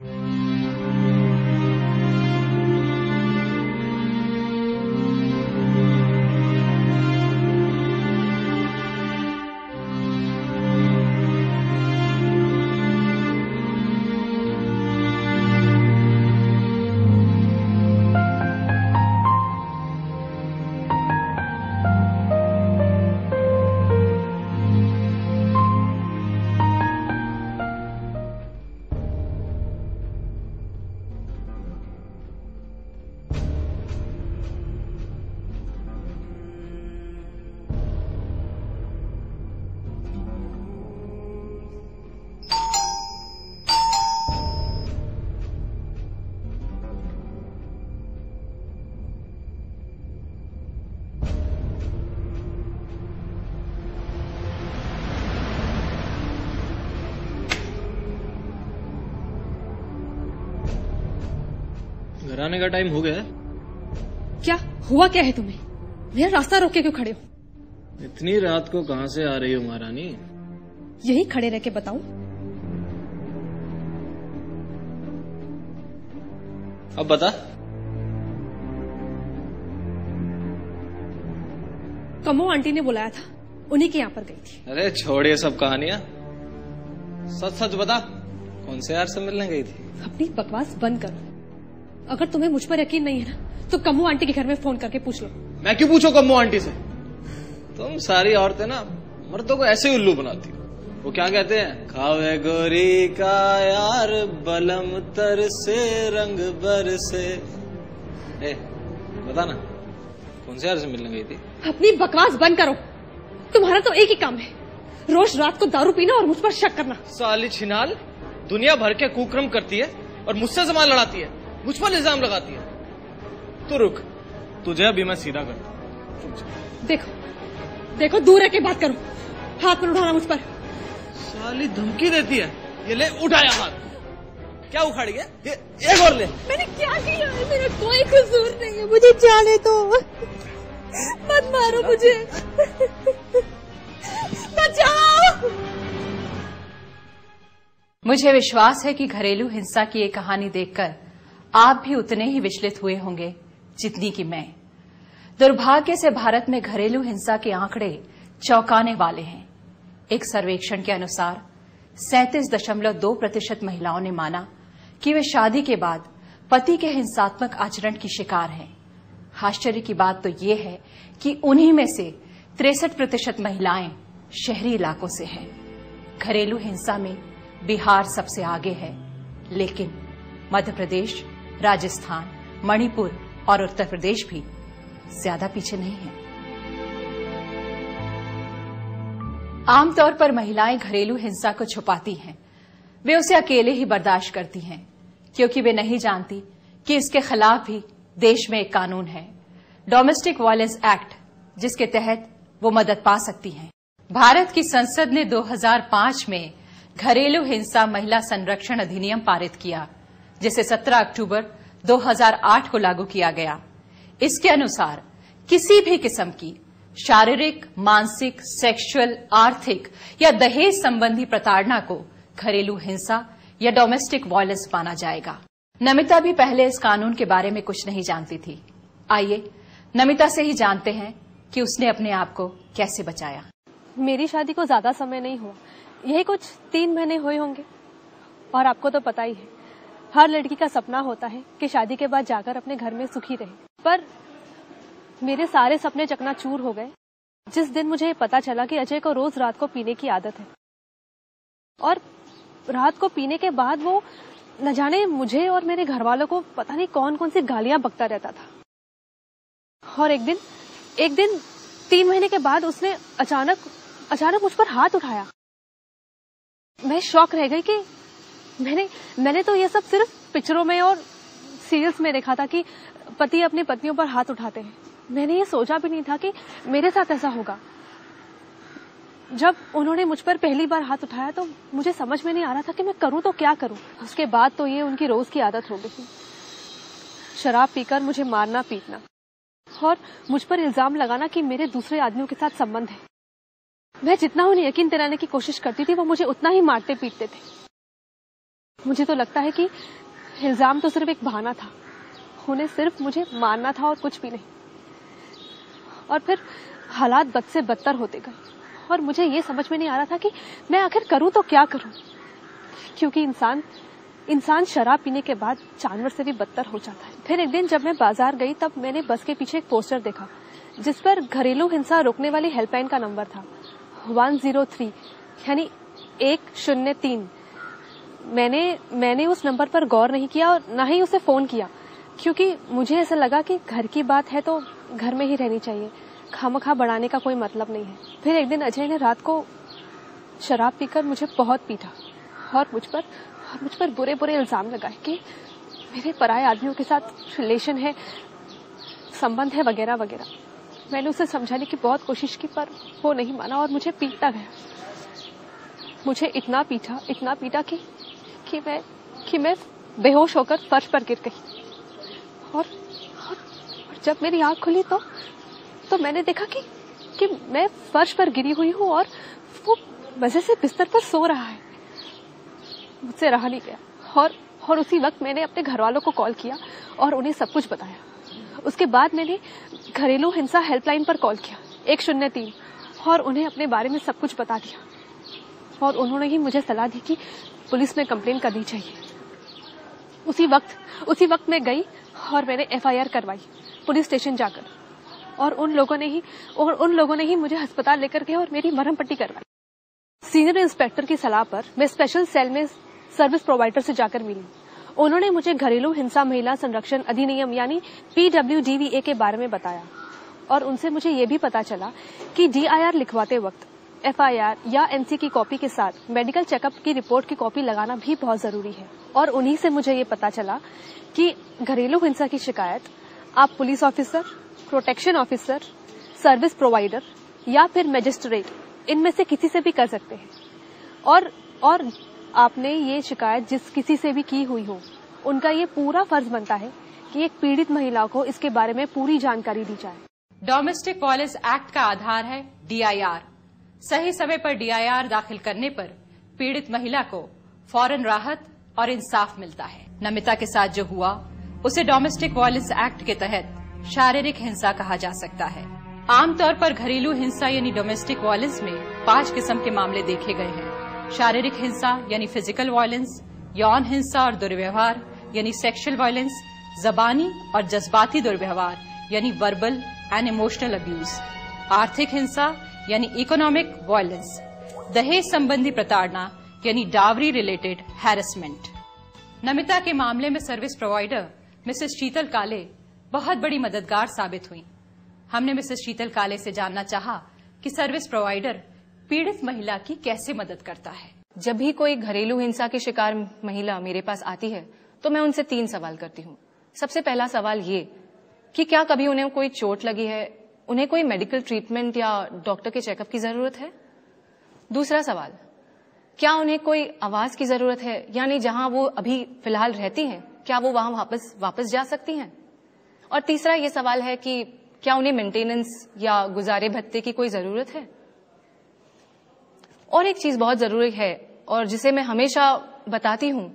घर आने का टाइम हो गया है। क्या हुआ, क्या है तुम्हें? मेरा रास्ता रोक के क्यों खड़े हो? इतनी रात को कहां से आ रही हो महारानी? यही खड़े रह के बताऊं? अब बता। कमो आंटी ने बुलाया था, उन्हीं के यहाँ पर गई थी। अरे छोड़ ये सब कहानियां, सच सच बता, कौन से यार से मिलने गई थी? अपनी बकवास बंद करो। अगर तुम्हें मुझ पर यकीन नहीं है ना, तो कम्मू आंटी के घर में फोन करके पूछ लो। मैं क्यों पूछूं कम्मू आंटी से? तुम सारी औरतें ना मर्दों को ऐसे ही उल्लू बनाती हो। वो क्या कहते हैं, खावे गोरी का यार बलम तर से रंग बर से। बता ना, कौन से यार से मिलने गई थी? अपनी बकवास बंद करो। तुम्हारा तो एक ही काम है, रोज रात को दारू पीना और मुझ पर शक करना। साली छिनाल, दुनिया भर के कुकर्म करती है और मुझसे जबान लड़ाती है, मुझ पर इल्जाम लगाती है। तू रुक, तुझे अभी मैं सीधा करता हूं। देखो देखो, दूर रह के बात करो, हाथ पर उठाना मुझ पर। साली धमकी देती है। ये ले, उठाया हाथ। क्या उखाड़ी है? ये एक और ले। मैंने क्या किया है? मेरा कोई कसूर नहीं है, मुझे जाने दो। मत मारो मुझे, बचाओ। मुझे विश्वास है कि घरेलू हिंसा की ये कहानी देखकर आप भी उतने ही विचलित हुए होंगे जितनी कि मैं। दुर्भाग्य से भारत में घरेलू हिंसा के आंकड़े चौंकाने वाले हैं। एक सर्वेक्षण के अनुसार 37.2% महिलाओं ने माना कि वे शादी के बाद पति के हिंसात्मक आचरण की शिकार हैं। आश्चर्य की बात तो ये है कि उन्हीं में से 63% महिलाएं शहरी इलाकों से हैं। घरेलू हिंसा में बिहार सबसे आगे है, लेकिन मध्य प्रदेश, राजस्थान, मणिपुर और उत्तर प्रदेश भी ज्यादा पीछे नहीं है। आमतौर पर महिलाएं घरेलू हिंसा को छुपाती हैं। वे उसे अकेले ही बर्दाश्त करती हैं, क्योंकि वे नहीं जानती कि इसके खिलाफ भी देश में एक कानून है, डोमेस्टिक वायलेंस एक्ट, जिसके तहत वो मदद पा सकती हैं। भारत की संसद ने 2005 में घरेलू हिंसा महिला संरक्षण अधिनियम पारित किया, जिसे 17 अक्टूबर 2008 को लागू किया गया। इसके अनुसार किसी भी किस्म की शारीरिक, मानसिक, सेक्सुअल, आर्थिक या दहेज संबंधी प्रताड़ना को घरेलू हिंसा या डोमेस्टिक वायलेंस माना जाएगा। नमिता भी पहले इस कानून के बारे में कुछ नहीं जानती थी। आइए नमिता से ही जानते हैं कि उसने अपने आप को कैसे बचाया। मेरी शादी को ज्यादा समय नहीं हुआ, यही कुछ 3 महीने हुए होंगे। और आपको तो पता ही है, हर लड़की का सपना होता है कि शादी के बाद जाकर अपने घर में सुखी रहे। पर मेरे सारे सपने चकनाचूर हो गए जिस दिन मुझे पता चला कि अजय को रोज रात को पीने की आदत है, और रात को पीने के बाद वो न जाने मुझे और मेरे घर वालों को पता नहीं कौन कौन सी गालियां बकता रहता था। और एक दिन 3 महीने के बाद उसने अचानक मुझ पर हाथ उठाया। मैं शॉक रह गई कि मैंने तो ये सब सिर्फ पिक्चरों में और सीरियल्स में देखा था कि पति अपनी पत्नियों पर हाथ उठाते हैं। मैंने ये सोचा भी नहीं था कि मेरे साथ ऐसा होगा। जब उन्होंने मुझ पर पहली बार हाथ उठाया तो मुझे समझ में नहीं आ रहा था कि मैं करूं तो क्या करूं। उसके बाद तो ये उनकी रोज की आदत हो गई, शराब पीकर मुझे मारना पीटना और मुझ पर इल्जाम लगाना कि मेरे दूसरे आदमियों के साथ संबंध है। मैं जितना उन्हें यकीन दिलाने की कोशिश करती थी, वो मुझे उतना ही मारते पीटते थे। मुझे तो लगता है कि इल्जाम तो सिर्फ एक बहाना था, उन्हें सिर्फ मुझे मारना था और कुछ भी नहीं। और फिर हालात बद से बदतर होते गए और मुझे ये समझ में नहीं आ रहा था कि मैं आखिर करूं तो क्या करूं, क्योंकि इंसान शराब पीने के बाद जानवर से भी बदतर हो जाता है। फिर एक दिन जब मैं बाजार गई तब मैंने बस के पीछे एक पोस्टर देखा जिस पर घरेलू हिंसा रोकने वाली हेल्पलाइन का नंबर था 103 यानी 103। मैंने उस नंबर पर गौर नहीं किया और ना ही उसे फोन किया, क्योंकि मुझे ऐसा लगा कि घर की बात है तो घर में ही रहनी चाहिए, खामखा बढ़ाने का कोई मतलब नहीं है। फिर एक दिन अजय ने रात को शराब पीकर मुझे बहुत पीटा और मुझ पर बुरे बुरे इल्जाम लगाए कि मेरे पराये आदमियों के साथ रिलेशन है, संबंध है वगैरह वगैरह। मैंने उसे समझाने की बहुत कोशिश की पर वो नहीं माना और मुझे पीटता गया। मुझे इतना पीटा कि मैं बेहोश होकर फर्श पर गिर गई। और जब मेरी आंख खुली तो मैंने देखा कि मैं फर्श पर गिरी हुई हूँ और वो मजे से बिस्तर पर सो रहा है। मुझसे रहा नहीं गया और उसी वक्त मैंने अपने घर वालों को कॉल किया और उन्हें सब कुछ बताया। उसके बाद मैंने घरेलू हिंसा हेल्पलाइन पर कॉल किया 103 और उन्हें अपने बारे में सब कुछ बता दिया और उन्होंने ही मुझे सलाह दी कि पुलिस में कंप्लेन करनी चाहिए। उसी वक्त मैं गई और मैंने FIR करवाई पुलिस स्टेशन जाकर और उन लोगों ने ही मुझे अस्पताल लेकर गए और मेरी मरहम पट्टी करवाई। सीनियर इंस्पेक्टर की सलाह पर मैं स्पेशल सेल में सर्विस प्रोवाइडर से जाकर मिली। उन्होंने मुझे घरेलू हिंसा महिला संरक्षण अधिनियम यानी PWDVA के बारे में बताया और उनसे मुझे ये भी पता चला कि DIR लिखवाते वक्त FIR या NC की कॉपी के साथ मेडिकल चेकअप की रिपोर्ट की कॉपी लगाना भी बहुत जरूरी है। और उन्हीं से मुझे ये पता चला कि घरेलू हिंसा की शिकायत आप police officer, protection officer, service provider या फिर मजिस्ट्रेट इनमें से किसी से भी कर सकते हैं। और आपने ये शिकायत जिस किसी से भी की हुई हो, उनका ये पूरा फर्ज बनता है कि एक पीड़ित महिला को इसके बारे में पूरी जानकारी दी जाए। डोमेस्टिक वायलेंस एक्ट का आधार है DIR। सही समय पर DIR दाखिल करने पर पीड़ित महिला को फौरन राहत और इंसाफ मिलता है। नमिता के साथ जो हुआ उसे डोमेस्टिक वायलेंस एक्ट के तहत शारीरिक हिंसा कहा जा सकता है। आमतौर पर घरेलू हिंसा यानी डोमेस्टिक वायलेंस में 5 किस्म के मामले देखे गए हैं। शारीरिक हिंसा यानी फिजिकल वायलेंस, यौन हिंसा और दुर्व्यवहार यानी सेक्सुअल वायलेंस, जबानी और जज्बाती दुर्व्यवहार यानी वर्बल एंड इमोशनल अब्यूज, आर्थिक हिंसा यानी इकोनॉमिक वायलेंस, दहेज संबंधी प्रताड़ना यानी डावरी रिलेटेड हैरेसमेंट। नमिता के मामले में सर्विस प्रोवाइडर मिसेस शीतल काले बहुत बड़ी मददगार साबित हुई। हमने मिसेस शीतल काले से जानना चाहा कि सर्विस प्रोवाइडर पीड़ित महिला की कैसे मदद करता है। जब भी कोई घरेलू हिंसा की शिकार महिला मेरे पास आती है तो मैं उनसे 3 सवाल करती हूँ। सबसे पहला सवाल ये कि क्या कभी उन्हें कोई चोट लगी है, उन्हें कोई मेडिकल ट्रीटमेंट या डॉक्टर के चेकअप की जरूरत है। दूसरा सवाल, क्या उन्हें कोई आवास की जरूरत है, यानी जहां वो अभी फिलहाल रहती हैं क्या वो वहां वापस जा सकती हैं। और तीसरा ये सवाल है कि क्या उन्हें मेंटेनेंस या गुजारे भत्ते की कोई जरूरत है। और एक चीज बहुत जरूरी है और जिसे मैं हमेशा बताती हूं,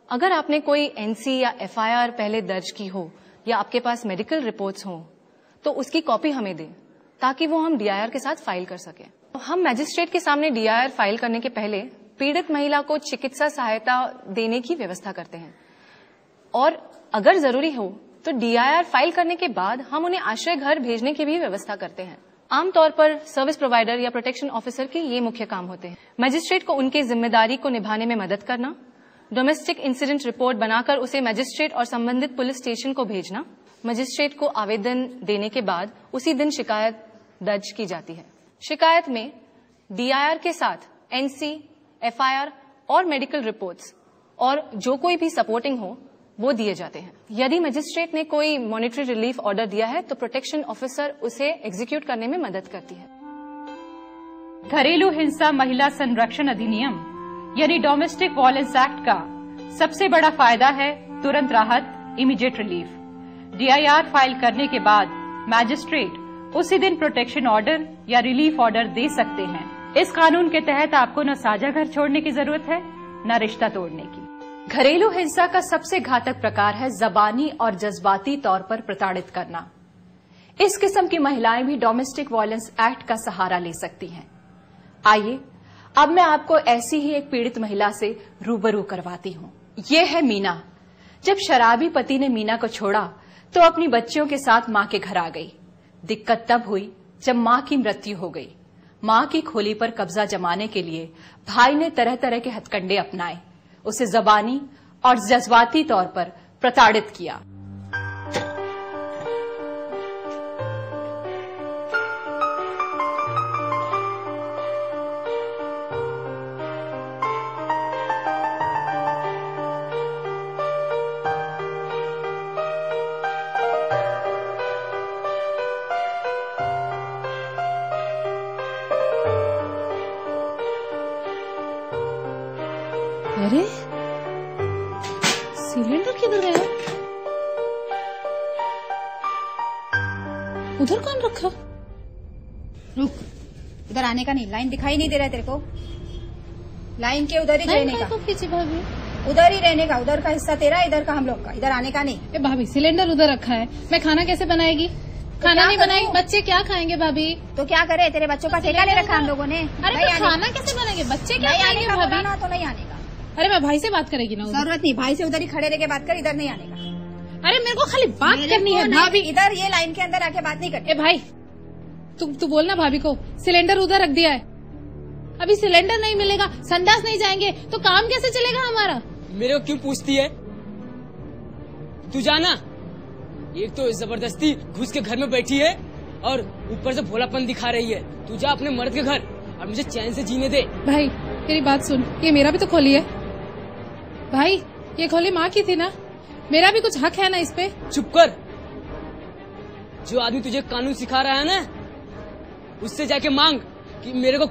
अगर आपने कोई NC या FIR पहले दर्ज की हो या आपके पास मेडिकल रिपोर्ट्स हो तो उसकी कॉपी हमें दें ताकि वो हम DIR के साथ फाइल कर सकें। हम मैजिस्ट्रेट के सामने DIR फाइल करने के पहले पीड़ित महिला को चिकित्सा सहायता देने की व्यवस्था करते हैं और अगर जरूरी हो तो DIR फाइल करने के बाद हम उन्हें आश्रय घर भेजने की भी व्यवस्था करते हैं। आमतौर पर सर्विस प्रोवाइडर या प्रोटेक्शन ऑफिसर के ये मुख्य काम होते हैं। मजिस्ट्रेट को उनकी जिम्मेदारी को निभाने में मदद करना, डोमेस्टिक इंसिडेंट रिपोर्ट बनाकर उसे मजिस्ट्रेट और संबंधित पुलिस स्टेशन को भेजना, मजिस्ट्रेट को आवेदन देने के बाद उसी दिन शिकायत दर्ज की जाती है। शिकायत में DIR के साथ NC, FIR और मेडिकल रिपोर्ट्स और जो कोई भी सपोर्टिंग हो वो दिए जाते हैं। यदि मजिस्ट्रेट ने कोई मॉनिटरी रिलीफ ऑर्डर दिया है तो प्रोटेक्शन ऑफिसर उसे एग्जीक्यूट करने में मदद करती है। घरेलू हिंसा महिला संरक्षण अधिनियम यानी डोमेस्टिक वायलेंस एक्ट का सबसे बड़ा फायदा है तुरंत राहत, इमीडिएट रिलीफ। DIR फाइल करने के बाद मैजिस्ट्रेट उसी दिन प्रोटेक्शन ऑर्डर या रिलीफ ऑर्डर दे सकते हैं। इस कानून के तहत आपको न साझा घर छोड़ने की जरूरत है न रिश्ता तोड़ने की। घरेलू हिंसा का सबसे घातक प्रकार है जबानी और जज्बाती तौर पर प्रताड़ित करना। इस किस्म की महिलाएं भी डोमेस्टिक वायलेंस एक्ट का सहारा ले सकती हैं। आइए अब मैं आपको ऐसी ही एक पीड़ित महिला से रूबरू करवाती हूं। ये है मीना। जब शराबी पति ने मीना को छोड़ा तो अपनी बच्चियों के साथ मां के घर आ गई। दिक्कत तब हुई जब मां की मृत्यु हो गई। मां की खोली पर कब्जा जमाने के लिए भाई ने तरह तरह के हथकंडे अपनाए, उसे जबानी और जज्बाती तौर पर प्रताड़ित किया। अरे सिलेंडर किधर गया? उधर कौन रखा? रुक, उधर आने का नहीं। लाइन दिखाई नहीं दे रहा है तेरे को? लाइन के उधर ही रहने का। पीछे भाभी, उधर ही रहने का। उधर का हिस्सा तेरा, इधर का हम लोग का। इधर आने का नहीं। ए भाभी, सिलेंडर उधर रखा है, मैं खाना कैसे बनाएगी? खाना नहीं बनाएगी, बच्चे क्या खाएंगे भाभी? तो क्या करे, तेरे बच्चों का ठेका ले रखा हम लोगों ने। अरे तो खाना कैसे बनाएंगे? बच्चे क्या खाएंगे भाभी? तो नहीं आने का। अरे मैं भाई से बात करेगी ना। जरूरत नहीं, भाई से उधर ही खड़े रह के बात कर, इधर नहीं आने का। अरे मेरे को खाली बात करनी है भाभी। इधर ये लाइन के अंदर आके बात नहीं करनी। ए भाई, तू बोलना भाभी को, सिलेंडर उधर रख दिया है। अभी सिलेंडर नहीं मिलेगा, संडास नहीं जाएंगे तो काम कैसे चलेगा हमारा? मेरे को क्यों पूछती है? तू जाना, एक तो जबरदस्ती घुस के घर में बैठी है और ऊपर से भोलापन दिखा रही है। तू जा अपने मर्द के घर और मुझे चैन से जीने दे। भाई तेरी बात सुन, ये मेरा भी तो खोली है भाई। ये खोली माँ की थी ना, मेरा भी कुछ हक है ना इस पे। चुप कर। जो आदमी तुझे कानून सिखा रहा है ना, उससे जाके मांग कि मेरे को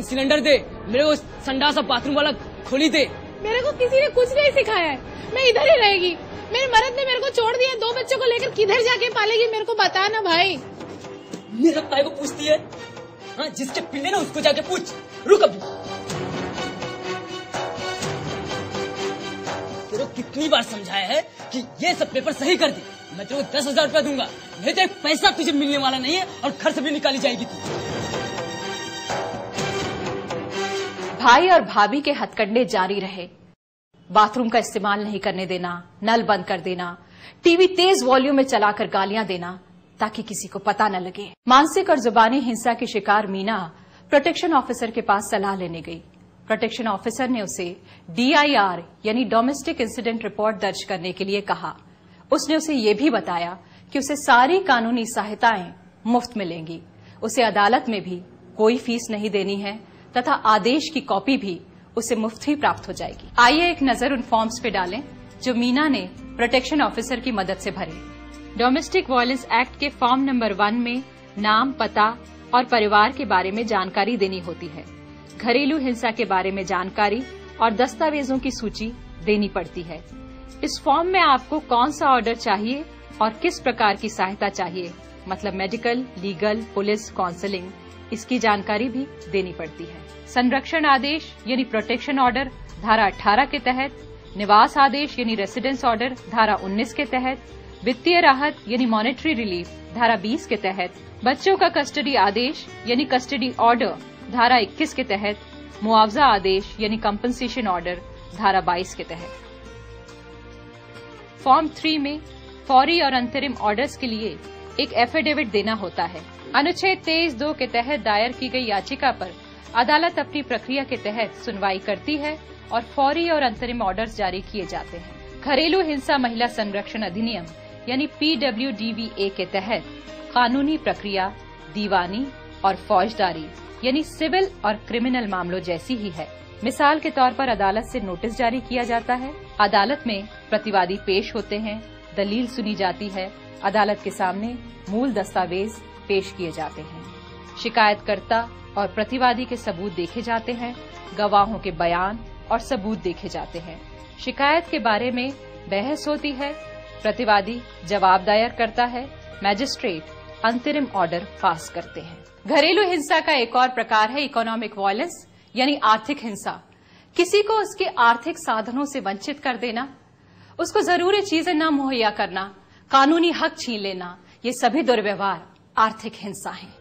सिलेंडर दे, मेरे को संडास और बाथरूम वाला खोली दे। मेरे को किसी ने कुछ नहीं सिखाया है, मैं इधर ही रहेगी। मेरे मर्द ने मेरे को छोड़ दिया, 2 बच्चों को लेकर किधर जाके पालेगी? मेरे को बता ना भाई। मेरे भाई को पूछती है? हाँ, जिसके पिल्ले ना उसको जाके पूछ। रुक अभी। तेरे को कितनी बार समझाया है कि ये सब पेपर सही कर दे, मैं तेरे को 10,000 रुपया दूंगा, नहीं तो एक पैसा तुझे मिलने वाला नहीं है और घर से भी निकाली जाएगी तू। भाई और भाभी के हथकंडे जारी रहे। बाथरूम का इस्तेमाल नहीं करने देना, नल बंद कर देना, टीवी तेज वॉल्यूम में चलाकर गालियां देना ताकि किसी को पता न लगे। मानसिक और जुबानी हिंसा की शिकार मीना प्रोटेक्शन ऑफिसर के पास सलाह लेने गई। प्रोटेक्शन ऑफिसर ने उसे DIR यानी डोमेस्टिक इंसिडेंट रिपोर्ट दर्ज करने के लिए कहा। उसने उसे ये भी बताया कि उसे सारी कानूनी सहायताएं मुफ्त मिलेंगी, उसे अदालत में भी कोई फीस नहीं देनी है तथा आदेश की कॉपी भी उसे मुफ्त ही प्राप्त हो जाएगी। आइए एक नजर उन फॉर्म्स पे डालें जो मीना ने प्रोटेक्शन ऑफिसर की मदद से भरे। डोमेस्टिक वायलेंस एक्ट के फॉर्म नंबर 1 में नाम, पता और परिवार के बारे में जानकारी देनी होती है। घरेलू हिंसा के बारे में जानकारी और दस्तावेजों की सूची देनी पड़ती है। इस फॉर्म में आपको कौन सा ऑर्डर चाहिए और किस प्रकार की सहायता चाहिए, मतलब मेडिकल, लीगल, पुलिस, काउंसलिंग, इसकी जानकारी भी देनी पड़ती है। संरक्षण आदेश यानी प्रोटेक्शन ऑर्डर धारा 18 के तहत, निवास आदेश यानी रेसिडेंस ऑर्डर धारा 19 के तहत, वित्तीय राहत यानी मॉनेटरी रिलीफ धारा 20 के तहत, बच्चों का कस्टडी आदेश यानी कस्टडी ऑर्डर धारा 21 के तहत, मुआवजा आदेश यानी कंपनसेशन ऑर्डर धारा 22 के तहत। फॉर्म 3 में फौरी और अंतरिम ऑर्डर्स के लिए एक एफिडेविट देना होता है। अनुच्छेद 23(2) के तहत दायर की गई याचिका पर अदालत अपनी प्रक्रिया के तहत सुनवाई करती है और फौरी और अंतरिम ऑर्डर्स जारी किए जाते हैं। घरेलू हिंसा महिला संरक्षण अधिनियम यानी PWDVA के तहत कानूनी प्रक्रिया दीवानी और फौजदारी यानी सिविल और क्रिमिनल मामलों जैसी ही है। मिसाल के तौर पर अदालत से नोटिस जारी किया जाता है, अदालत में प्रतिवादी पेश होते हैं, दलील सुनी जाती है, अदालत के सामने मूल दस्तावेज पेश किए जाते हैं, शिकायतकर्ता और प्रतिवादी के सबूत देखे जाते हैं, गवाहों के बयान और सबूत देखे जाते हैं, शिकायत के बारे में बहस होती है, प्रतिवादी जवाब दायर करता है, मैजिस्ट्रेट अंतरिम ऑर्डर पास करते हैं। घरेलू हिंसा का एक और प्रकार है इकोनॉमिक वायलेंस यानी आर्थिक हिंसा। किसी को उसके आर्थिक साधनों से वंचित कर देना, उसको जरूरी चीजें न मुहैया करना, कानूनी हक छीन लेना, ये सभी दुर्व्यवहार आर्थिक हिंसा हैं।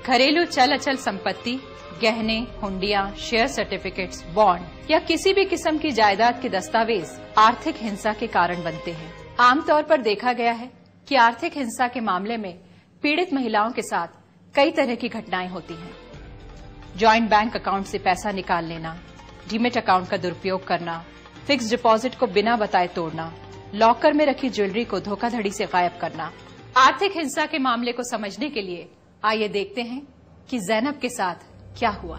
घरेलू चल अचल संपत्ति, गहने, हुंडियां, शेयर सर्टिफिकेट्स, बॉन्ड या किसी भी किस्म की जायदाद के दस्तावेज आर्थिक हिंसा के कारण बनते हैं। आमतौर पर देखा गया है कि आर्थिक हिंसा के मामले में पीड़ित महिलाओं के साथ कई तरह की घटनाएं होती हैं। जॉइंट बैंक अकाउंट से पैसा निकाल लेना, डीमेट अकाउंट का दुरुपयोग करना, फिक्स डिपॉजिट को बिना बताए तोड़ना, लॉकर में रखी ज्वेलरी को धोखाधड़ी से गायब करना। आर्थिक हिंसा के मामले को समझने के लिए आइए देखते हैं कि जैनब के साथ क्या हुआ।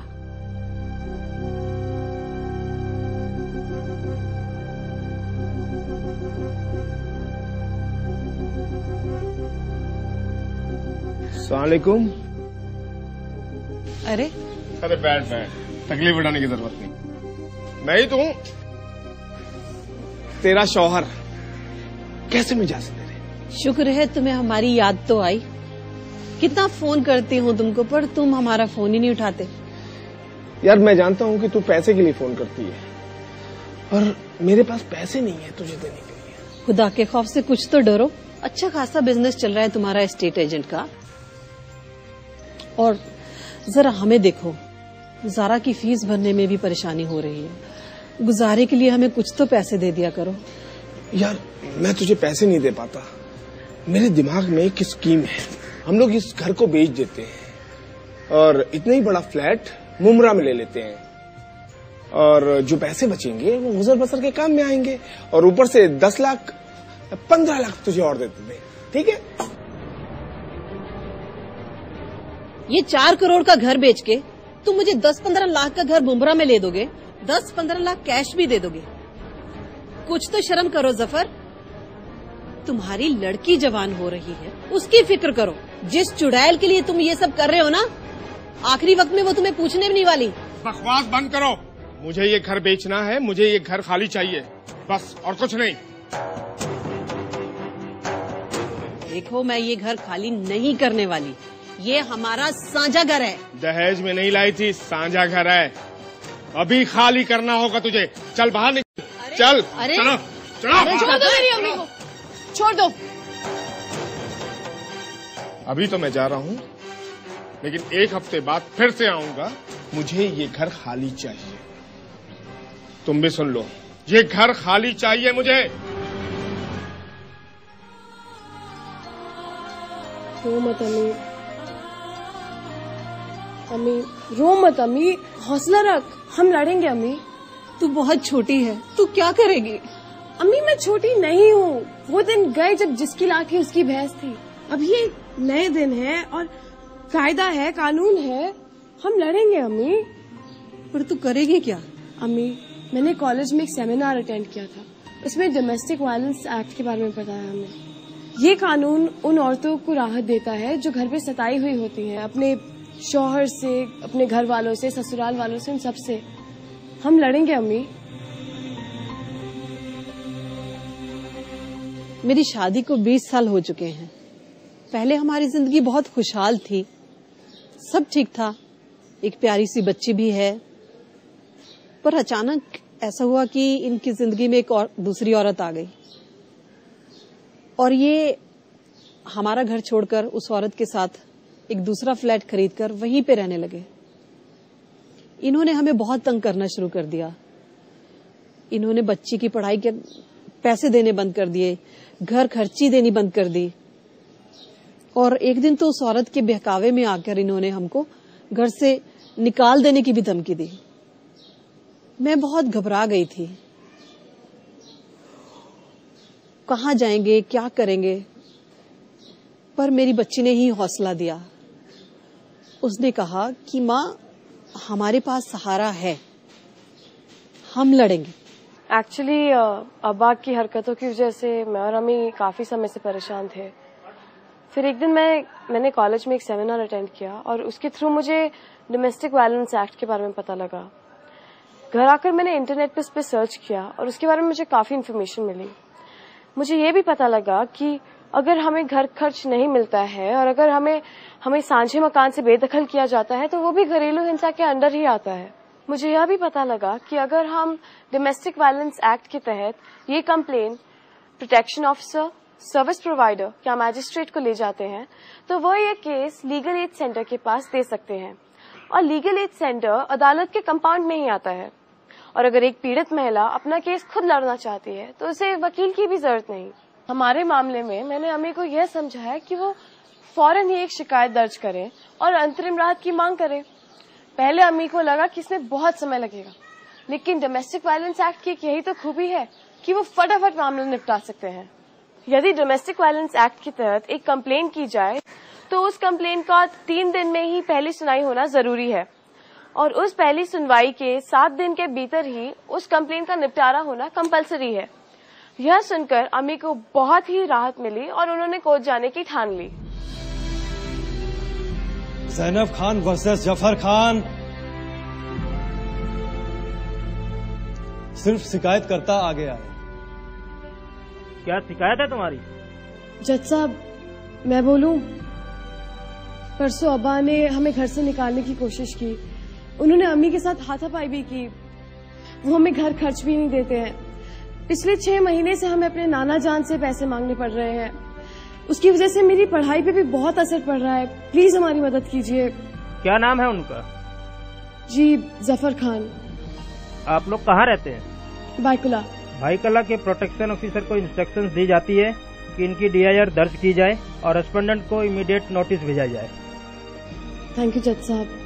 अस्सलामुअलैकुम। अरे बैठ तकलीफ उठाने की जरूरत नहीं, मैं ही तो हूं तेरा शौहर। कैसे मिजाज है तेरे? शुक्र है तुम्हें हमारी याद तो आई। कितना फोन करती हूँ तुमको, पर तुम हमारा फोन ही नहीं उठाते। यार मैं जानता हूँ कि तू पैसे के लिए फोन करती है, पर मेरे पास पैसे नहीं है तुझे देने के लिए। खुदा के खौफ से कुछ तो डरो। अच्छा खासा बिजनेस चल रहा है तुम्हारा एस्टेट एजेंट का, और जरा हमें देखो, जारा की फीस भरने में भी परेशानी हो रही है। गुजारे के लिए हमें कुछ तो पैसे दे दिया करो। यार मैं तुझे पैसे नहीं दे पाता। मेरे दिमाग में एक स्कीम है। हम लोग इस घर को बेच देते हैं और इतना ही बड़ा फ्लैट मुमरा में ले लेते हैं, और जो पैसे बचेंगे वो गुजर बसर के काम में आएंगे, और ऊपर से 10 लाख 15 लाख तुझे और देते थे। ठीक है? ये 4 करोड़ का घर बेच के तुम मुझे 10-15 लाख का घर मुमरा में ले दोगे, 10-15 लाख कैश भी दे दोगे। कुछ तो शर्म करो जफर। तुम्हारी लड़की जवान हो रही है, उसकी फिक्र करो। जिस चुड़ैल के लिए तुम ये सब कर रहे हो ना, आखिरी वक्त में वो तुम्हें पूछने भी नहीं वाली। बकवास बंद करो। मुझे ये घर बेचना है, मुझे ये घर खाली चाहिए, बस, और कुछ नहीं। देखो मैं ये घर खाली नहीं करने वाली, ये हमारा साझा घर है। दहेज में नहीं लाई थी, साझा घर है। अभी खाली करना होगा तुझे। चल बाहर निकल। चल। अरे चलो छोड़ दो मेरी अम्मी को, छोड़ दो। अभी तो मैं जा रहा हूँ, लेकिन 1 हफ्ते बाद फिर से आऊंगा। मुझे ये घर खाली चाहिए। तुम भी सुन लो, ये घर खाली चाहिए मुझे। रो मत अम्मी, अम्मी रो मत अम्मी, हौसला रख, हम लड़ेंगे अम्मी। तू बहुत छोटी है, तू क्या करेगी? अम्मी मैं छोटी नहीं हूँ। वो दिन गए जब जिसकी लाठी उसकी भैंस थी। अब ये नए दिन है और कायदा है, कानून है, हम लड़ेंगे अम्मी। पर तू करेगी क्या? अम्मी मैंने कॉलेज में एक सेमिनार अटेंड किया था, उसमें डोमेस्टिक वायलेंस एक्ट के बारे में बताया हमें। ये कानून उन औरतों को राहत देता है जो घर पे सताई हुई होती हैं, अपने शौहर से, अपने घर वालों से, ससुराल वालों से, उन सब से। हम लड़ेंगे अम्मी। मेरी शादी को 20 साल हो चुके हैं। पहले हमारी जिंदगी बहुत खुशहाल थी, सब ठीक था, एक प्यारी सी बच्ची भी है। पर अचानक ऐसा हुआ कि इनकी जिंदगी में एक और दूसरी औरत आ गई, और ये हमारा घर छोड़कर उस औरत के साथ एक दूसरा फ्लैट खरीदकर वहीं पे रहने लगे। इन्होंने हमें बहुत तंग करना शुरू कर दिया। इन्होंने बच्ची की पढ़ाई के पैसे देने बंद कर दिए, घर खर्ची देनी बंद कर दी, और एक दिन तो उस औरत के बहकावे में आकर इन्होंने हमको घर से निकाल देने की भी धमकी दी। मैं बहुत घबरा गई थी, कहाँ जाएंगे, क्या करेंगे। पर मेरी बच्ची ने ही हौसला दिया। उसने कहा कि माँ हमारे पास सहारा है, हम लड़ेंगे। एक्चुअली अब्बा की हरकतों की वजह से मैं और अम्मी काफी समय से परेशान थे। फिर एक दिन मैंने कॉलेज में एक सेमिनार अटेंड किया, और उसके थ्रू मुझे डोमेस्टिक वायलेंस एक्ट के बारे में पता लगा। घर आकर मैंने इंटरनेट पे इस पे सर्च किया, और उसके बारे में मुझे काफी इन्फॉर्मेशन मिली। मुझे ये भी पता लगा कि अगर हमें घर खर्च नहीं मिलता है, और अगर हमें साझे मकान से बेदखल किया जाता है, तो वो भी घरेलू हिंसा के अंडर ही आता है। मुझे यह भी पता लगा कि अगर हम डोमेस्टिक वायलेंस एक्ट के तहत ये complain protection officer, service provider या मैजिस्ट्रेट को ले जाते हैं तो वो ये केस लीगल एड सेंटर के पास दे सकते हैं और लीगल एड सेंटर अदालत के कंपाउंड में ही आता है। और अगर एक पीड़ित महिला अपना केस खुद लड़ना चाहती है तो उसे वकील की भी जरूरत नहीं। हमारे मामले में मैंने अम्मी को यह समझाया कि वो फौरन ही एक शिकायत दर्ज करें और अंतरिम राहत की मांग करें। पहले अम्मी को लगा कि इसमें बहुत समय लगेगा, लेकिन डोमेस्टिक वायलेंस एक्ट की यही तो खूबी है कि वो फटाफट मामला निपटा सकते हैं। यदि डोमेस्टिक वायलेंस एक्ट के तहत एक कंप्लेन की जाए तो उस कंप्लेन का 3 दिन में ही पहली सुनवाई होना जरूरी है और उस पहली सुनवाई के 7 दिन के भीतर ही उस कंप्लेन का निपटारा होना कंपलसरी है। यह सुनकर अम्मी को बहुत ही राहत मिली और उन्होंने कोर्ट जाने की ठान ली। ज़ैनब खान वर्सेस जफर खान। सिर्फ शिकायत करता आ गया। क्या शिकायत है तुम्हारी? जज साहब, मैं बोलूं, परसों अब्बा ने हमें घर से निकालने की कोशिश की। उन्होंने अम्मी के साथ हाथापाई भी की। वो हमें घर खर्च भी नहीं देते हैं। पिछले 6 महीने से हमें अपने नाना जान से पैसे मांगने पड़ रहे हैं। उसकी वजह से मेरी पढ़ाई पे भी बहुत असर पड़ रहा है। प्लीज हमारी मदद कीजिए। क्या नाम है उनका? जी, जफर खान। आप लोग कहाँ रहते हैं? बाइकुला। भाईकला के प्रोटेक्शन ऑफिसर को इंस्ट्रक्शंस दी जाती है कि इनकी DIR दर्ज की जाए और रेस्पोंडेंट को इमीडिएट नोटिस भेजा जाए। थैंक यू जज साहब।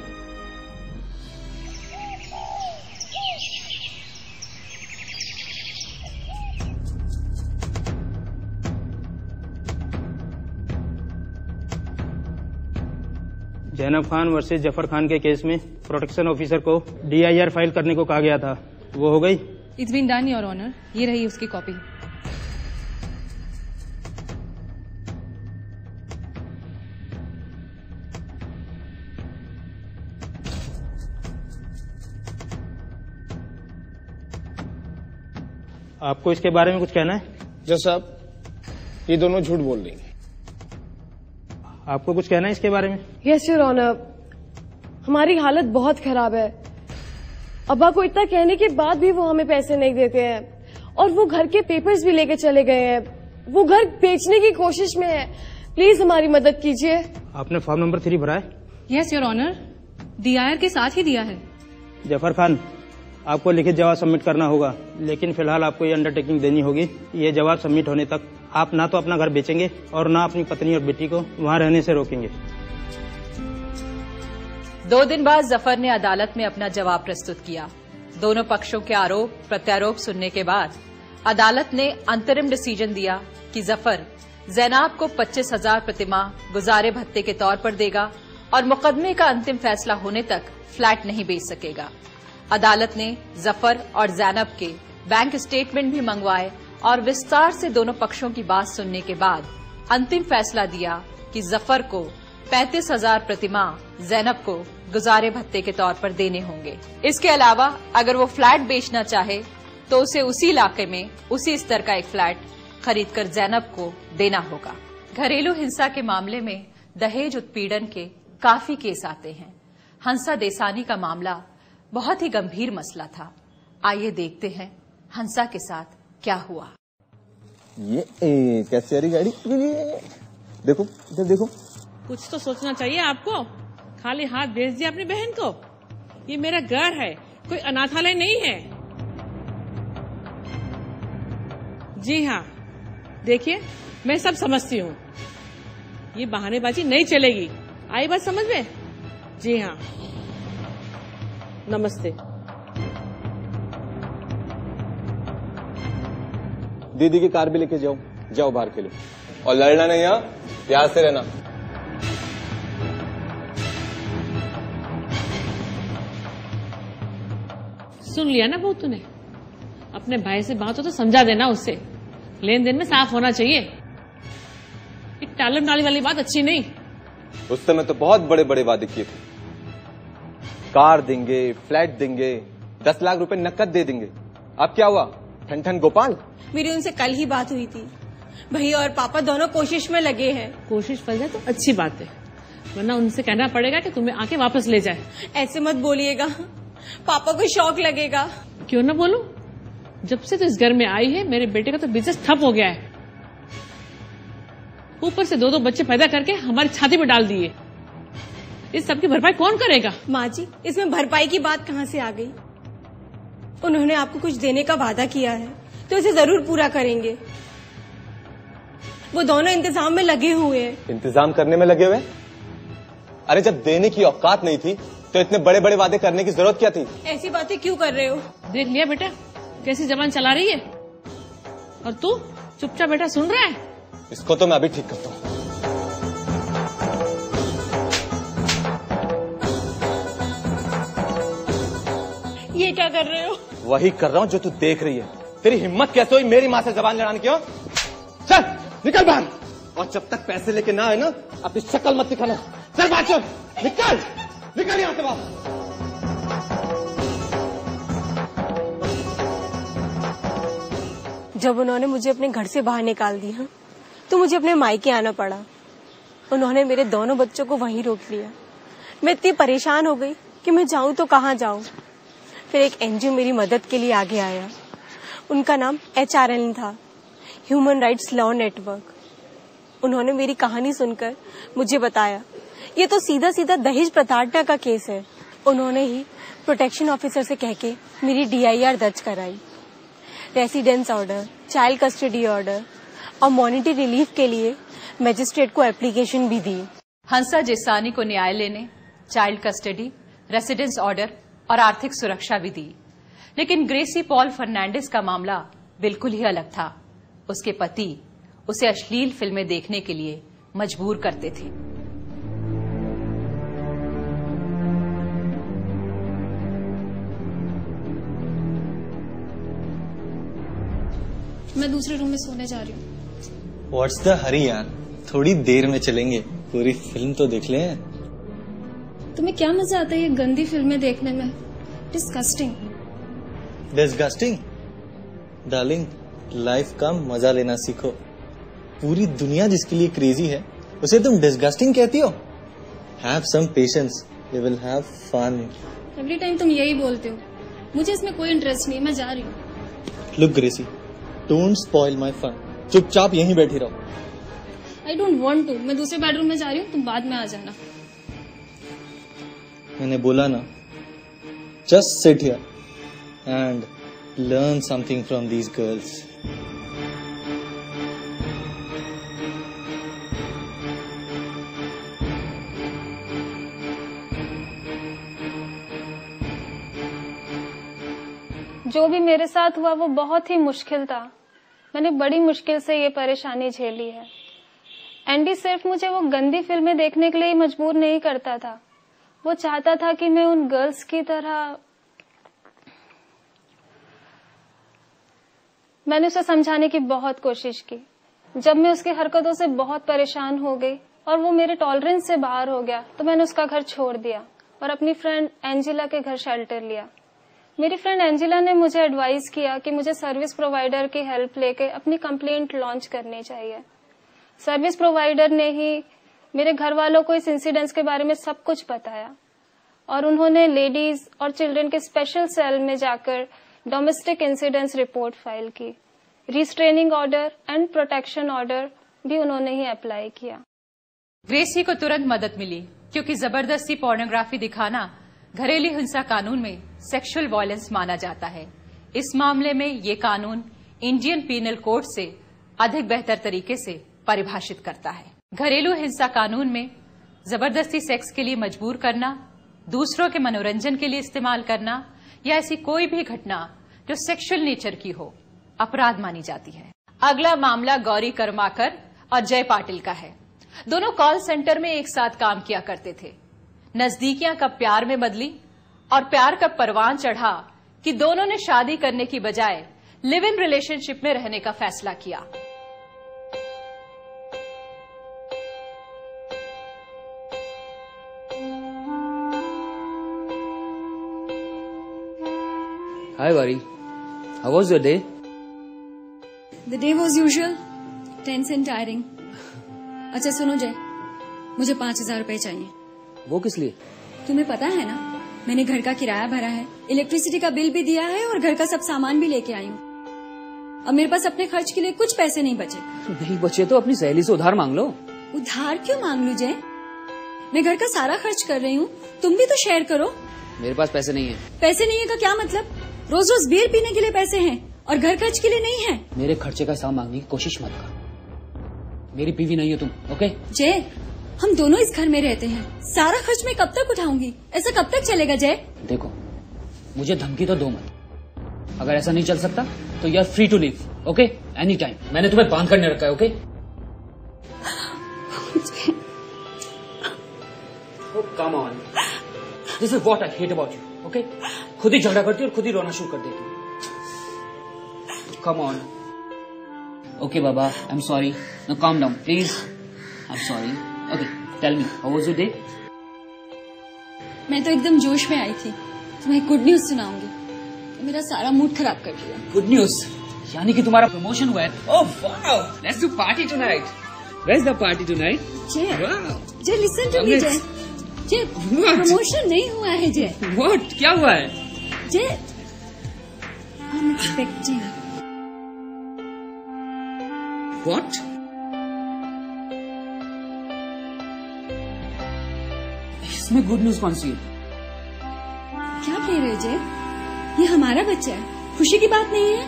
ज़ैनब खान वर्सेस जफर खान के केस में प्रोटेक्शन ऑफिसर को DIR फाइल करने को कहा गया था, वो हो गई? It's been done your honour. ये रही उसकी कॉपी। आपको इसके बारे में कुछ कहना है? जज साहब, ये दोनों झूठ बोल रही हैं। आपको कुछ कहना है इसके बारे में? यस योर ऑनर, हमारी हालत बहुत खराब है। अब्बा को इतना कहने के बाद भी वो हमें पैसे नहीं देते हैं और वो घर के पेपर्स भी लेके चले गए हैं। वो घर बेचने की कोशिश में है। प्लीज हमारी मदद कीजिए। आपने फॉर्म नंबर 3 भरा है? यस योर ऑनर, DIR के साथ ही दिया है। जफर खान, आपको लिखित जवाब सबमिट करना होगा, लेकिन फिलहाल आपको ये अंडरटेकिंग देनी होगी। ये जवाब सबमिट होने तक आप ना तो अपना घर बेचेंगे और ना अपनी पत्नी और बेटी को वहाँ रहने से रोकेंगे। 2 दिन बाद जफर ने अदालत में अपना जवाब प्रस्तुत किया। दोनों पक्षों के आरोप प्रत्यारोप सुनने के बाद अदालत ने अंतरिम डिसीजन दिया कि जफर ज़ैनब को 25,000 प्रतिमाह गुजारे भत्ते के तौर पर देगा और मुकदमे का अंतिम फैसला होने तक फ्लैट नहीं बेच सकेगा। अदालत ने जफर और ज़ैनब के बैंक स्टेटमेंट भी मंगवाए और विस्तार से दोनों पक्षों की बात सुनने के बाद अंतिम फैसला दिया कि जफर को 35,000 प्रतिमाह, ज़ैनब को गुजारे भत्ते के तौर पर देने होंगे। इसके अलावा अगर वो फ्लैट बेचना चाहे तो उसे उसी इलाके में उसी स्तर का एक फ्लैट खरीदकर ज़ैनब को देना होगा। घरेलू हिंसा के मामले में दहेज उत्पीड़न के काफी केस आते हैं। हंसा देसानी का मामला बहुत ही गंभीर मसला था। आइए देखते हैं हंसा के साथ क्या हुआ। ये कैसी आ रही गाड़ी? देखो इधर देखो। कुछ तो सोचना चाहिए आपको। खाली हाथ भेज दिया अपनी बहन को। ये मेरा घर है, कोई अनाथालय नहीं है। जी हाँ, देखिए मैं सब समझती हूँ। ये बहानेबाजी नहीं चलेगी। आई बात समझ में? जी हाँ, नमस्ते। दीदी की कार भी लेके जाओ, जाओ बाहर के लिए। और लड़ना नहीं, यहाँ प्यार से रहना। सुन लिया ना बहू तूने? अपने भाई से बात हो तो समझा देना उससे। लेन देन में साफ होना चाहिए। एक टालम टाली वाली बात अच्छी नहीं। उस समय तो बहुत बड़े बड़े वादे किए थे। कार देंगे, फ्लैट देंगे, 10 लाख रुपए नकद दे देंगे। अब क्या हुआ? ठन ठन गोपाल। मेरी उनसे कल ही बात हुई थी। भैया और पापा दोनों कोशिश में लगे हैं। कोशिश फल जाए तो अच्छी बात है, वरना उनसे कहना पड़ेगा कि तुम्हें आके वापस ले जाए। ऐसे मत बोलिएगा। पापा को शौक लगेगा। क्यों ना बोलूं? जब से तो इस घर में आई है मेरे बेटे का तो बिजनेस ठप हो गया है। ऊपर से 2 बच्चे पैदा करके हमारी छाती पे डाल दिए। इस सब की भरपाई कौन करेगा? माँ जी, इसमें भरपाई की बात कहाँ से आ गई? उन्होंने आपको कुछ देने का वादा किया है तो इसे जरूर पूरा करेंगे। वो दोनों इंतजाम में लगे हुए हैं। इंतजाम करने में लगे हुए? अरे जब देने की औकात नहीं थी तो इतने बड़े बड़े वादे करने की जरूरत क्या थी? ऐसी बातें क्यों कर रहे हो? देख लिया बेटा कैसी जबान चला रही है, और तू चुपचाप बेटा सुन रहा है? इसको तो मैं अभी ठीक करता हूँ। ये क्या कर रहे हो? वही कर रहा हूँ जो तू देख रही है। तेरी हिम्मत कैसे हुई मेरी माँ से जबान लड़ाने की? चल निकल बाहर, और जब तक पैसे लेके ना आए ना अपनी शक्ल मत दिखाना। चल बाहर, चल निकल निकल यहाँ से बाहर। जब उन्होंने मुझे अपने घर से बाहर निकाल दिया तो मुझे अपने मायके आना पड़ा। उन्होंने मेरे दोनों बच्चों को वहीं रोक लिया। मैं इतनी परेशान हो गई कि मैं जाऊं तो कहाँ जाऊं। फिर एक एनजीओ मेरी मदद के लिए आगे आया। उनका नाम HRN था, ह्यूमन राइट्स लॉ नेटवर्क। उन्होंने मेरी कहानी सुनकर मुझे बताया ये तो सीधा सीधा दहेज प्रताड़ना का केस है। उन्होंने ही प्रोटेक्शन ऑफिसर से कह के मेरी DIR दर्ज कराई। Residence order, child custody order और मॉनिटरी रिलीफ के लिए मजिस्ट्रेट को एप्लीकेशन भी दी। हंसा जेसानी को न्यायालय ने चाइल्ड कस्टडी, रेसिडेंस ऑर्डर और आर्थिक सुरक्षा भी दी। लेकिन ग्रेसी पॉल फर्नांडिस का मामला बिल्कुल ही अलग था। उसके पति उसे अश्लील फिल्में देखने के लिए मजबूर करते थे। मैं दूसरे रूम में सोने जा रही हूँ। What's the hurry यार, थोड़ी देर में चलेंगे, पूरी फिल्म तो देख लें। तुम्हें क्या मजा आता है ये गंदी फिल्में देखने में? डिस्गस्टिंग। डिस्गस्टिंग? डार्लिंग, लाइफ का मजा लेना सीखो। पूरी दुनिया जिसके लिए क्रेजी है उसे तुम डिस्गस्टिंग कहती हो? Have some patience, we will have fun. Every time तुम यही बोलते हो। मुझे इसमें कोई इंटरेस्ट नहीं, मैं जा रही हूँ। Look Gracie, don't spoil my fun. चुपचाप यहीं बैठी रहो। I don't want to. मैं दूसरे बेडरूम में जा रही हूँ, तुम बाद में आ जाना। मैंने बोला ना, just sit here and learn something from these girls. जो भी मेरे साथ हुआ वो बहुत ही मुश्किल था। मैंने बड़ी मुश्किल से ये परेशानी झेली है। एंडी सिर्फ मुझे वो गंदी फिल्में देखने के लिए मजबूर नहीं करता था, वो चाहता था कि मैं उन गर्ल्स की तरह। मैंने उसे समझाने की बहुत कोशिश की। जब मैं उसकी हरकतों से बहुत परेशान हो गई और वो मेरे टॉलरेंस से बाहर हो गया तो मैंने उसका घर छोड़ दिया और अपनी फ्रेंड एंजिला के घर शेल्टर लिया। मेरी फ्रेंड एंजिला ने मुझे एडवाइस किया कि मुझे सर्विस प्रोवाइडर की हेल्प लेके अपनी कंप्लेंट लॉन्च करनी चाहिए। सर्विस प्रोवाइडर ने ही मेरे घर वालों को इस इंसिडेंस के बारे में सब कुछ बताया और उन्होंने लेडीज और चिल्ड्रन के स्पेशल सेल में जाकर डोमेस्टिक इंसिडेंस रिपोर्ट फाइल की। Restraining order and protection order भी उन्होंने ही अप्लाई किया। ग्रेसी को तुरंत मदद मिली क्योंकि जबरदस्ती पोर्नोग्राफी दिखाना घरेलू हिंसा कानून में सेक्सुअल वायलेंस माना जाता है। इस मामले में ये कानून इंडियन पीनल कोड से अधिक बेहतर तरीके से परिभाषित करता है। घरेलू हिंसा कानून में जबरदस्ती सेक्स के लिए मजबूर करना, दूसरों के मनोरंजन के लिए इस्तेमाल करना या ऐसी कोई भी घटना जो सेक्सुअल नेचर की हो अपराध मानी जाती है। अगला मामला गौरी कर्माकर और जय पाटिल का है। दोनों कॉल सेंटर में एक साथ काम किया करते थे। नजदीकियां कब प्यार में बदली और प्यार कब परवान चढ़ा कि दोनों ने शादी करने की बजाय लिव इन रिलेशनशिप में रहने का फैसला किया। Hi Vari, how was your day? The day was usual, tense and tiring. अच्छा सुनो जय, मुझे 5,000 रुपए चाहिए। वो किस लिए? तुम्हें पता है ना, मैंने घर का किराया भरा है, इलेक्ट्रिसिटी का बिल भी दिया है और घर का सब सामान भी लेके आई हूँ। अब मेरे पास अपने खर्च के लिए कुछ पैसे नहीं बचे। नहीं बचे तो अपनी सहेली से उधार मांग लो। उधार क्यों मांग लूं जय? मैं घर का सारा खर्च कर रही हूँ, तुम भी तो शेयर करो। मेरे पास पैसे नहीं है। पैसे नहीं है का क्या मतलब? रोज रोज बियर पीने के लिए पैसे हैं और घर खर्च के लिए नहीं है। मेरे खर्चे का हिसाब मांगने की कोशिश मत कर। मेरी बीवी नहीं हो तुम, ओके? जय, हम दोनों इस घर में रहते हैं, सारा खर्च मैं कब तक उठाऊंगी? ऐसा कब तक चलेगा जय? देखो, मुझे धमकी तो दो मत। अगर ऐसा नहीं चल सकता तो you are free to leave, okay? Any time. मैंने तुम्हें बांध करने रखा है, okay? Come on, this is what I hate about you, okay? खुद ही झगड़ा करती और खुद ही रोना शुरू कर देती। Come on. ओके बाबा, I am sorry. Now calm down please. I am sorry. Okay, tell me, how was your day? मैं तो एकदम जोश में आई थी, तुम्हें गुड न्यूज सुनाऊंगी। मेरा सारा मूड खराब कर दिया। Good news? यानी कि तुम्हारा प्रमोशन हुआ है? Oh wow, let's do party tonight. Where is the party tonight? Jay, Jay listen to me जय। जय, प्रमोशन नहीं हुआ है जय। व्हाट? क्या हुआ है? जय, आई एम एक्सपेक्टिंग। व्हाट? इसमें गुड न्यूज कौन सी है? क्या कह रहे हो जय? ये हमारा बच्चा है, खुशी की बात नहीं है?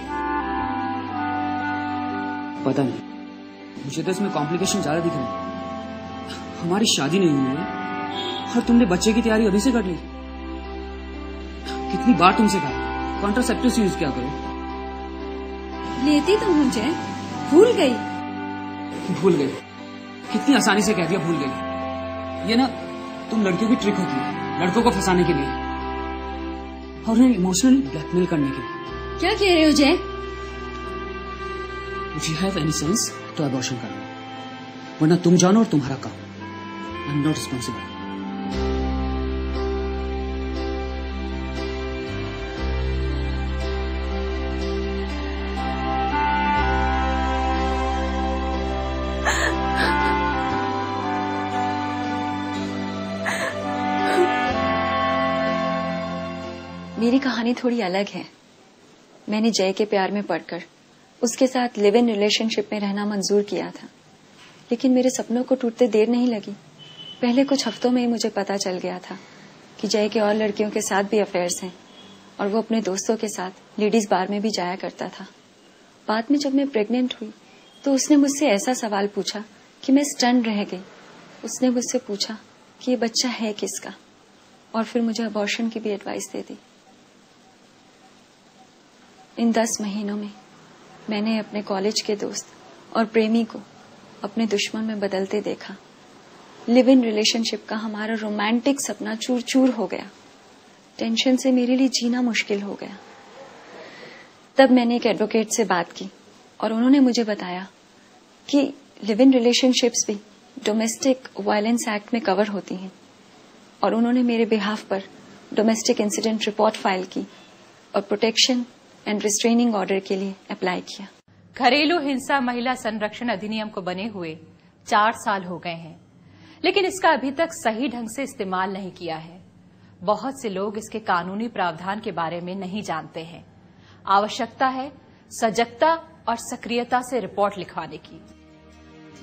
पता नहीं, मुझे तो इसमें कॉम्प्लिकेशन ज्यादा दिख रहे हैं। हमारी शादी नहीं हुई है और तुमने बच्चे की तैयारी अभी से कर ली। कितनी बार तुमसे कहा कॉन्ट्रासेप्टिव्स यूज क्या करो? लेती तो हूँ जय, भूल गई। भूल गई? कितनी आसानी से कह दिया भूल गई। ये ना तुम लड़कियों की ट्रिक होती है, लड़कों को फंसाने के लिए और उन्हें इमोशनली ब्लैकमेल करने के लिए। क्या कह रहे हो जय? If you have any sense, तो अबॉर्शन कर लो, वरना तुम जानो और तुम्हारा काम। I am not responsible. मेरी कहानी थोड़ी अलग है। मैंने जय के प्यार में पड़कर उसके साथ लिव इन रिलेशनशिप में रहना मंजूर किया था, लेकिन मेरे सपनों को टूटते देर नहीं लगी। पहले कुछ हफ्तों में ही मुझे पता चल गया था कि जय के और लड़कियों के साथ भी अफेयर्स हैं और वो अपने दोस्तों के साथ लेडीज बार में भी जाया करता था। बाद में जब मैं प्रेग्नेंट हुई तो उसने मुझसे ऐसा सवाल पूछा कि मैं स्टन रह गई। उसने मुझसे पूछा कि ये बच्चा है किसका, और फिर मुझे अबॉर्शन की भी एडवाइस दे दी। इन 10 महीनों में मैंने अपने कॉलेज के दोस्त और प्रेमी को अपने दुश्मन में बदलते देखा। लिव इन रिलेशनशिप का हमारा रोमांटिक सपना चूर चूर हो गया। टेंशन से मेरे लिए जीना मुश्किल हो गया। तब मैंने एक एडवोकेट से बात की और उन्होंने मुझे बताया कि लिव इन रिलेशनशिप्स भी डोमेस्टिक वायलेंस एक्ट में कवर होती हैं, और उन्होंने मेरे बिहाफ पर डोमेस्टिक इंसिडेंट रिपोर्ट फाइल की और प्रोटेक्शन एंड रिस्ट्रेनिंग ऑर्डर के लिए अप्लाई किया। घरेलू हिंसा महिला संरक्षण अधिनियम को बने हुए 4 साल हो गए हैं, लेकिन इसका अभी तक सही ढंग से इस्तेमाल नहीं किया है। बहुत से लोग इसके कानूनी प्रावधान के बारे में नहीं जानते हैं। आवश्यकता है सजगता और सक्रियता से रिपोर्ट लिखवाने की।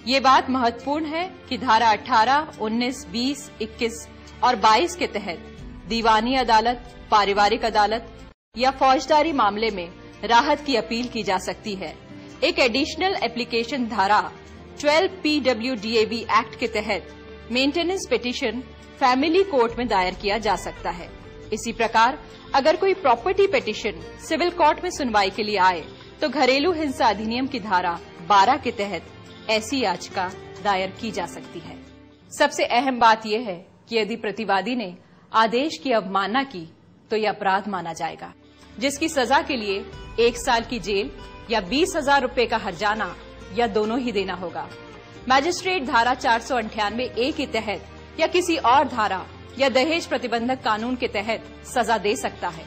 ये बात महत्वपूर्ण है कि धारा 18, 19, 20, 21 और 22 के तहत दीवानी अदालत, पारिवारिक अदालत या फौजदारी मामले में राहत की अपील की जा सकती है। एक एडिशनल एप्लीकेशन धारा 12 PWDAV एक्ट के तहत मेंटेनेंस पिटीशन फैमिली कोर्ट में दायर किया जा सकता है। इसी प्रकार अगर कोई प्रॉपर्टी पिटीशन सिविल कोर्ट में सुनवाई के लिए आए तो घरेलू हिंसा अधिनियम की धारा 12 के तहत ऐसी याचिका दायर की जा सकती है। सबसे अहम बात यह है कि यदि प्रतिवादी ने आदेश की अवमानना की तो यह अपराध माना जाएगा, जिसकी सजा के लिए 1 साल की जेल या 20,000 रुपए का हर्जाना या दोनों ही देना होगा। मैजिस्ट्रेट धारा 498A के तहत या किसी और धारा या दहेज प्रतिबंधक कानून के तहत सजा दे सकता है।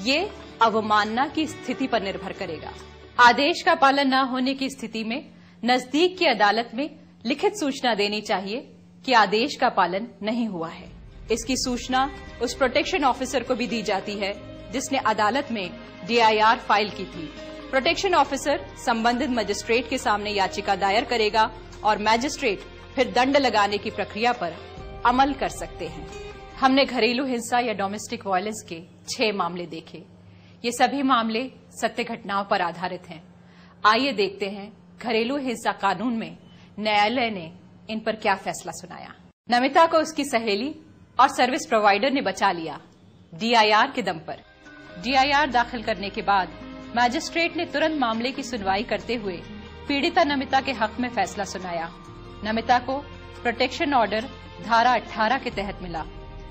ये अवमानना की स्थिति पर निर्भर करेगा। आदेश का पालन न होने की स्थिति में नजदीक की अदालत में लिखित सूचना देनी चाहिए कि आदेश का पालन नहीं हुआ है। इसकी सूचना उस प्रोटेक्शन ऑफिसर को भी दी जाती है जिसने अदालत में DIR फाइल की थी। प्रोटेक्शन ऑफिसर संबंधित मजिस्ट्रेट के सामने याचिका दायर करेगा और मैजिस्ट्रेट फिर दंड लगाने की प्रक्रिया पर अमल कर सकते हैं। हमने घरेलू हिंसा या डोमेस्टिक वायलेंस के 6 मामले देखे। ये सभी मामले सत्य घटनाओं पर आधारित हैं। आइए देखते हैं घरेलू हिंसा कानून में न्यायालय ने इन पर क्या फैसला सुनाया। नमिता को उसकी सहेली और सर्विस प्रोवाइडर ने बचा लिया DIR के दम पर। DIR दाखिल करने के बाद मैजिस्ट्रेट ने तुरंत मामले की सुनवाई करते हुए पीड़िता नमिता के हक में फैसला सुनाया। नमिता को प्रोटेक्शन ऑर्डर धारा 18 के तहत मिला।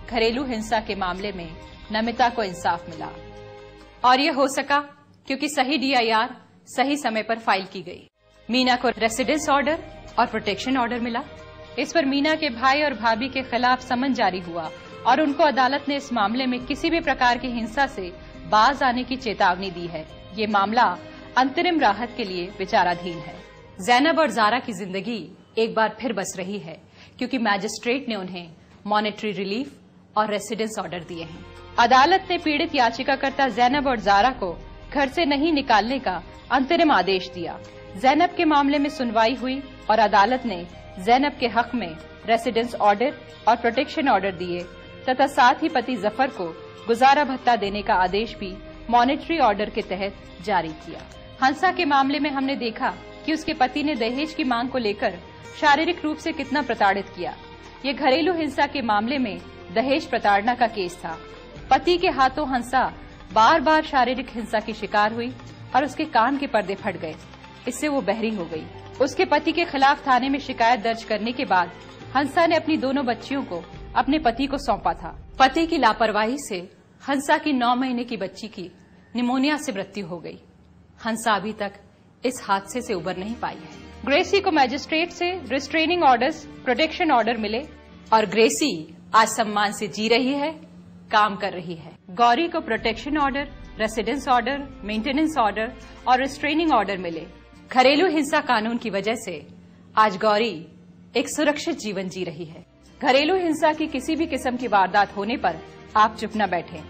घरेलू हिंसा के मामले में नमिता को इंसाफ मिला और ये हो सका क्योंकि सही DIR सही समय पर फाइल की गई। मीना को रेसिडेंस ऑर्डर और प्रोटेक्शन ऑर्डर मिला। इस पर मीना के भाई और भाभी के खिलाफ समन जारी हुआ और उनको अदालत ने इस मामले में किसी भी प्रकार की हिंसा से बाज आने की चेतावनी दी है। ये मामला अंतरिम राहत के लिए विचाराधीन है। जैनब और जारा की जिंदगी एक बार फिर बस रही है क्योंकि मैजिस्ट्रेट ने उन्हें मॉनेटरी रिलीफ और रेसिडेंस ऑर्डर दिए हैं। अदालत ने पीड़ित याचिकाकर्ता जैनब और जारा को घर से नहीं निकालने का अंतरिम आदेश दिया। जैनब के मामले में सुनवाई हुई और अदालत ने जैनब के हक में रेसिडेंस ऑर्डर और प्रोटेक्शन ऑर्डर दिए तथा साथ ही पति जफर को गुजारा भत्ता देने का आदेश भी मॉनेटरी ऑर्डर के तहत जारी किया। हंसा के मामले में हमने देखा कि उसके पति ने दहेज की मांग को लेकर शारीरिक रूप से कितना प्रताड़ित किया। ये घरेलू हिंसा के मामले में दहेज प्रताड़ना का केस था। पति के हाथों हंसा बार बार शारीरिक हिंसा की शिकार हुई और उसके कान के पर्दे फट गए। इससे वो बहरी हो गई। उसके पति के खिलाफ थाने में शिकायत दर्ज करने के बाद हंसा ने अपनी दोनों बच्चियों को अपने पति को सौंपा था। पति की लापरवाही से हंसा की 9 महीने की बच्ची की निमोनिया से मृत्यु हो गई। हंसा अभी तक इस हादसे से उबर नहीं पाई है। ग्रेसी को मैजिस्ट्रेट से रिस्ट्रेनिंग ऑर्डर्स, प्रोटेक्शन ऑर्डर मिले और ग्रेसी आज सम्मान से जी रही है, काम कर रही है। गौरी को protection order, residence order, maintenance order और रिस्ट्रेनिंग ऑर्डर मिले। घरेलू हिंसा कानून की वजह से आज गौरी एक सुरक्षित जीवन जी रही है। घरेलू हिंसा की किसी भी किस्म की वारदात होने पर आप चुप न बैठें।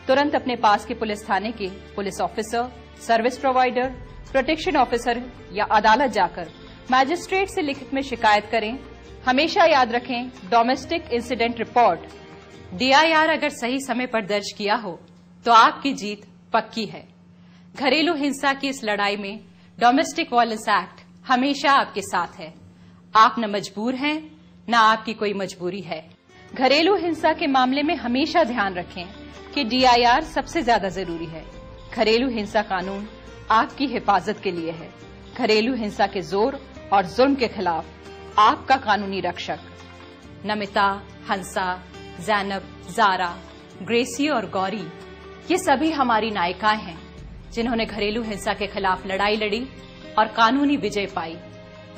तुरंत अपने पास के पुलिस थाने के police officer, service provider, protection officer या अदालत जाकर मैजिस्ट्रेट से लिखित में शिकायत करें। हमेशा याद रखें, डोमेस्टिक इंसिडेंट रिपोर्ट DIR अगर सही समय पर दर्ज किया हो तो आपकी जीत पक्की है। घरेलू हिंसा की इस लड़ाई में डोमेस्टिक वायलेंस एक्ट हमेशा आपके साथ है। आप न मजबूर हैं, न आपकी कोई मजबूरी है। घरेलू हिंसा के मामले में हमेशा ध्यान रखें कि DIR सबसे ज्यादा जरूरी है। घरेलू हिंसा कानून आपकी हिफाजत के लिए है। घरेलू हिंसा के जोर और जुल्म के खिलाफ आपका कानूनी रक्षक। नमिता, हंसा, जैनब, जारा, ग्रेसी और गौरी ये सभी हमारी नायिकाएं हैं जिन्होंने घरेलू हिंसा के खिलाफ लड़ाई लड़ी और कानूनी विजय पाई।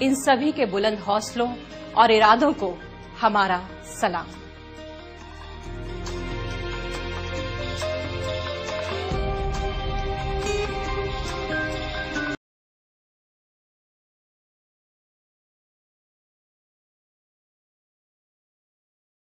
इन सभी के बुलंद हौसलों और इरादों को हमारा सलाम।